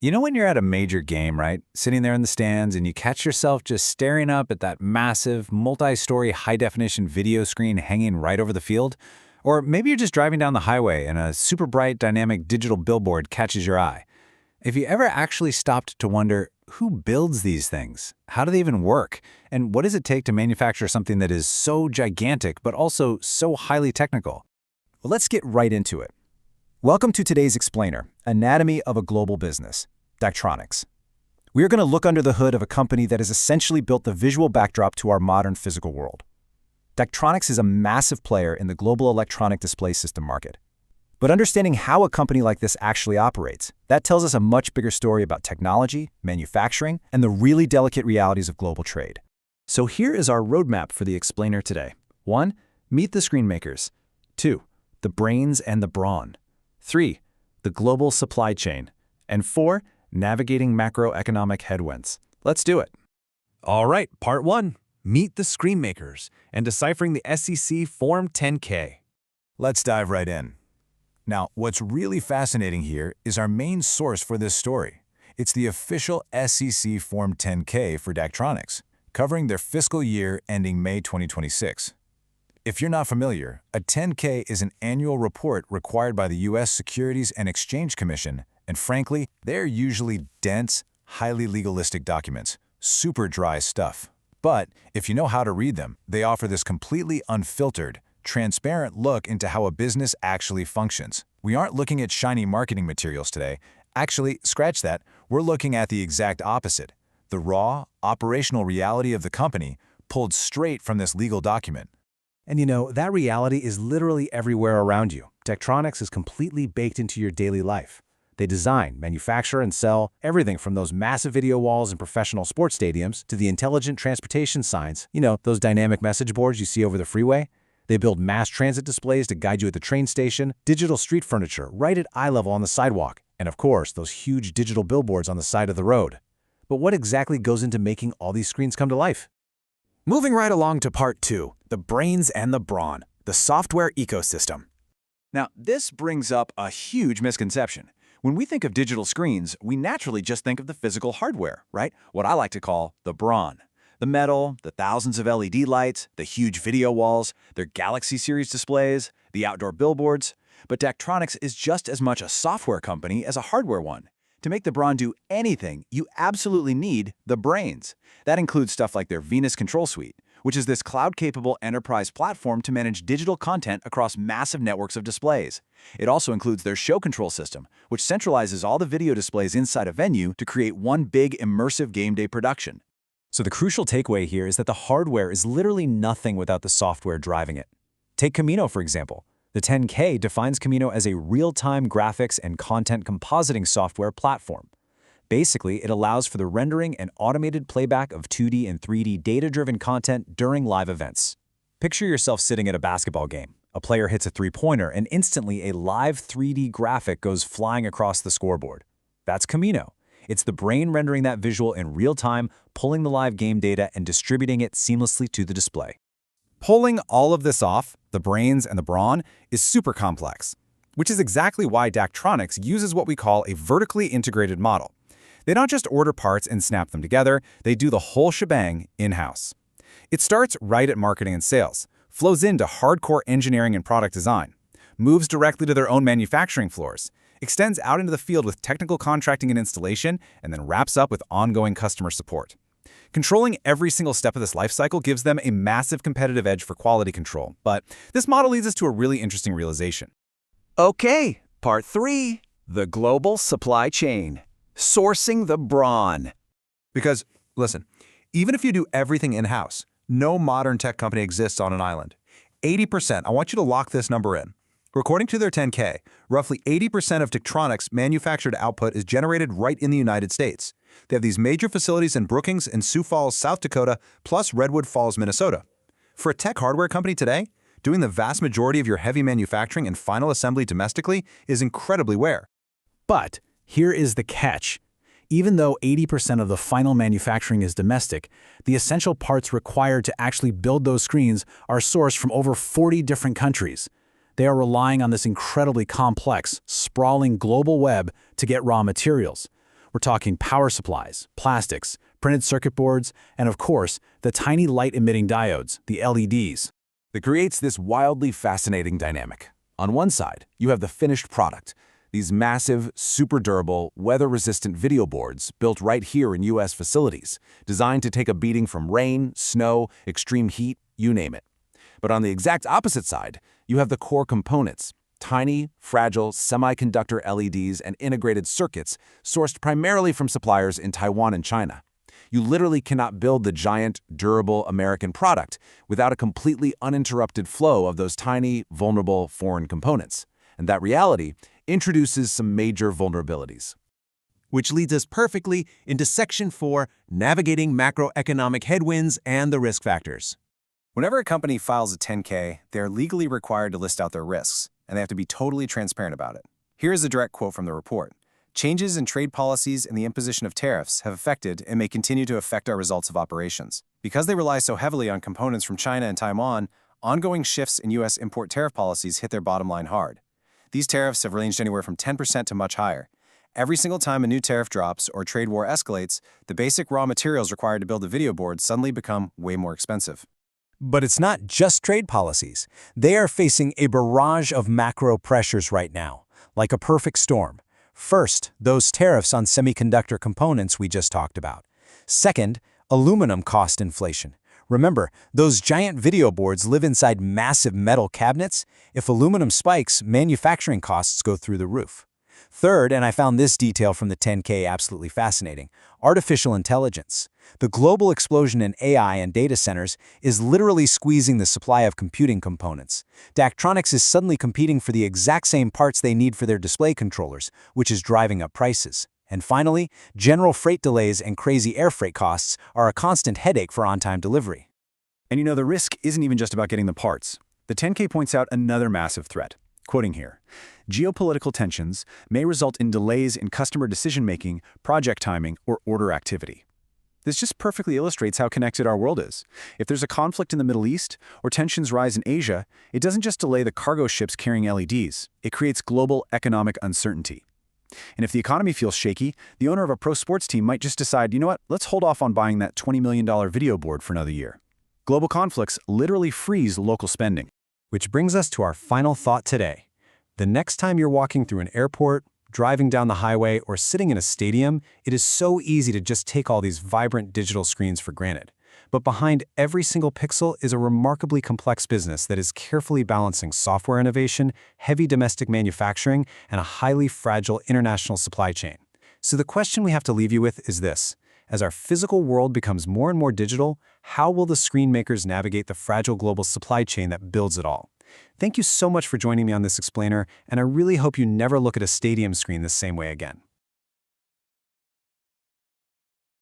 You know when you're at a major game, right? Sitting there in the stands and you catch yourself just staring up at that massive, multi-story high-definition video screen hanging right over the field? Or maybe you're just driving down the highway and a super bright dynamic digital billboard catches your eye. If you ever actually stopped to wonder, who builds these things? How do they even work? And what does it take to manufacture something that is so gigantic but also so highly technical? Well, let's get right into it. Welcome to today's explainer, Anatomy of a Global Business, Daktronics. We are going to look under the hood of a company that has essentially built the visual backdrop to our modern physical world. Daktronics is a massive player in the global electronic display system market. But understanding how a company like this actually operates, that tells us a much bigger story about technology, manufacturing, and the really delicate realities of global trade. So here is our roadmap for the explainer today. 1. Meet the screen makers. 2. The brains and the brawn. 3. The global supply chain. And 4. Navigating macroeconomic headwinds. Let's do it. All right, part 1. Meet the screen makers and deciphering the SEC Form 10K. Let's dive right in. Now, what's really fascinating here is our main source for this story. It's the official SEC Form 10K for Daktronics, covering their fiscal year ending May 2026. If you're not familiar, a 10K is an annual report required by the U.S. Securities and Exchange Commission, and frankly, they're usually dense, highly legalistic documents, super dry stuff. But if you know how to read them, they offer this completely unfiltered, transparent look into how a business actually functions. We aren't looking at shiny marketing materials today. Actually, scratch that, we're looking at the exact opposite. The raw, operational reality of the company pulled straight from this legal document. And you know, that reality is literally everywhere around you. Daktronics is completely baked into your daily life. They design, manufacture, and sell everything from those massive video walls in professional sports stadiums to the intelligent transportation signs, those dynamic message boards you see over the freeway. They build mass transit displays to guide you at the train station, digital street furniture right at eye level on the sidewalk, and of course, those huge digital billboards on the side of the road. But what exactly goes into making all these screens come to life? Moving right along to part 2, the brains and the brawn, the software ecosystem. Now, this brings up a huge misconception. When we think of digital screens, we naturally just think of the physical hardware, right? What I like to call the brawn. The metal, the thousands of LED lights, the huge video walls, their Galaxy series displays, the outdoor billboards. But Daktronics is just as much a software company as a hardware one. To make the brawn do anything, you absolutely need the brains. That includes stuff like their Venus Control Suite, which is this cloud-capable enterprise platform to manage digital content across massive networks of displays. It also includes their show control system, which centralizes all the video displays inside a venue to create one big immersive game day production. So the crucial takeaway here is that the hardware is literally nothing without the software driving it. Take Camino, for example. The 10K defines Camino as a real-time graphics and content compositing software platform. Basically, it allows for the rendering and automated playback of 2D and 3D data-driven content during live events. Picture yourself sitting at a basketball game. A player hits a three-pointer, and instantly a live 3D graphic goes flying across the scoreboard. That's Camino. It's the brain rendering that visual in real time, pulling the live game data and distributing it seamlessly to the display. Pulling all of this off, the brains and the brawn, is super complex, which is exactly why Daktronics uses what we call a vertically integrated model. They don't just order parts and snap them together, they do the whole shebang in-house. It starts right at marketing and sales, flows into hardcore engineering and product design, moves directly to their own manufacturing floors, extends out into the field with technical contracting and installation, and then wraps up with ongoing customer support. Controlling every single step of this lifecycle gives them a massive competitive edge for quality control, but this model leads us to a really interesting realization. Okay, part 3, the global supply chain, sourcing the brawn. Because, listen, even if you do everything in-house, no modern tech company exists on an island. 80%, I want you to lock this number in. According to their 10K, roughly 80% of Daktronics' manufactured output is generated right in the United States. They have these major facilities in Brookings and Sioux Falls, South Dakota, plus Redwood Falls, Minnesota. For a tech hardware company today, doing the vast majority of your heavy manufacturing and final assembly domestically is incredibly rare. But here is the catch. Even though 80% of the final manufacturing is domestic, the essential parts required to actually build those screens are sourced from over 40 different countries. They are relying on this incredibly complex, sprawling global web to get raw materials. We're talking power supplies, plastics, printed circuit boards, and of course, the tiny light-emitting diodes, the LEDs. That creates this wildly fascinating dynamic. On one side, you have the finished product, these massive, super durable, weather-resistant video boards built right here in U.S. facilities, designed to take a beating from rain, snow, extreme heat, you name it. But on the exact opposite side, you have the core components, tiny, fragile semiconductor LEDs and integrated circuits sourced primarily from suppliers in Taiwan and China. You literally cannot build the giant, durable American product without a completely uninterrupted flow of those tiny, vulnerable foreign components. And that reality introduces some major vulnerabilities. Which leads us perfectly into Section 4, Navigating Macroeconomic Headwinds and the Risk Factors. Whenever a company files a 10K, they're legally required to list out their risks, and they have to be totally transparent about it. Here is a direct quote from the report. Changes in trade policies and the imposition of tariffs have affected and may continue to affect our results of operations. Because they rely so heavily on components from China and Taiwan, ongoing shifts in U.S. import tariff policies hit their bottom line hard. These tariffs have ranged anywhere from 10% to much higher. Every single time a new tariff drops or trade war escalates, the basic raw materials required to build a video board suddenly become way more expensive. But it's not just trade policies. They are facing a barrage of macro pressures right now, like a perfect storm. First, those tariffs on semiconductor components we just talked about. Second, aluminum cost inflation. Remember, those giant video boards live inside massive metal cabinets. If aluminum spikes, manufacturing costs go through the roof. Third, and I found this detail from the 10K absolutely fascinating, artificial intelligence. The global explosion in AI and data centers is literally squeezing the supply of computing components. Daktronics is suddenly competing for the exact same parts they need for their display controllers, which is driving up prices. And finally, general freight delays and crazy air freight costs are a constant headache for on-time delivery. And the risk isn't even just about getting the parts. The 10K points out another massive threat. Quoting here, geopolitical tensions may result in delays in customer decision-making, project timing, or order activity. This just perfectly illustrates how connected our world is. If there's a conflict in the Middle East or tensions rise in Asia, it doesn't just delay the cargo ships carrying LEDs, it creates global economic uncertainty. And if the economy feels shaky, the owner of a pro sports team might just decide, you know what, let's hold off on buying that $20 million video board for another year. Global conflicts literally freeze local spending. Which brings us to our final thought today. The next time you're walking through an airport, driving down the highway, or sitting in a stadium, it is so easy to just take all these vibrant digital screens for granted. But behind every single pixel is a remarkably complex business that is carefully balancing software innovation, heavy domestic manufacturing, and a highly fragile international supply chain. So the question we have to leave you with is this. As our physical world becomes more and more digital, how will the screen makers navigate the fragile global supply chain that builds it all? Thank you so much for joining me on this explainer, and I really hope you never look at a stadium screen the same way again.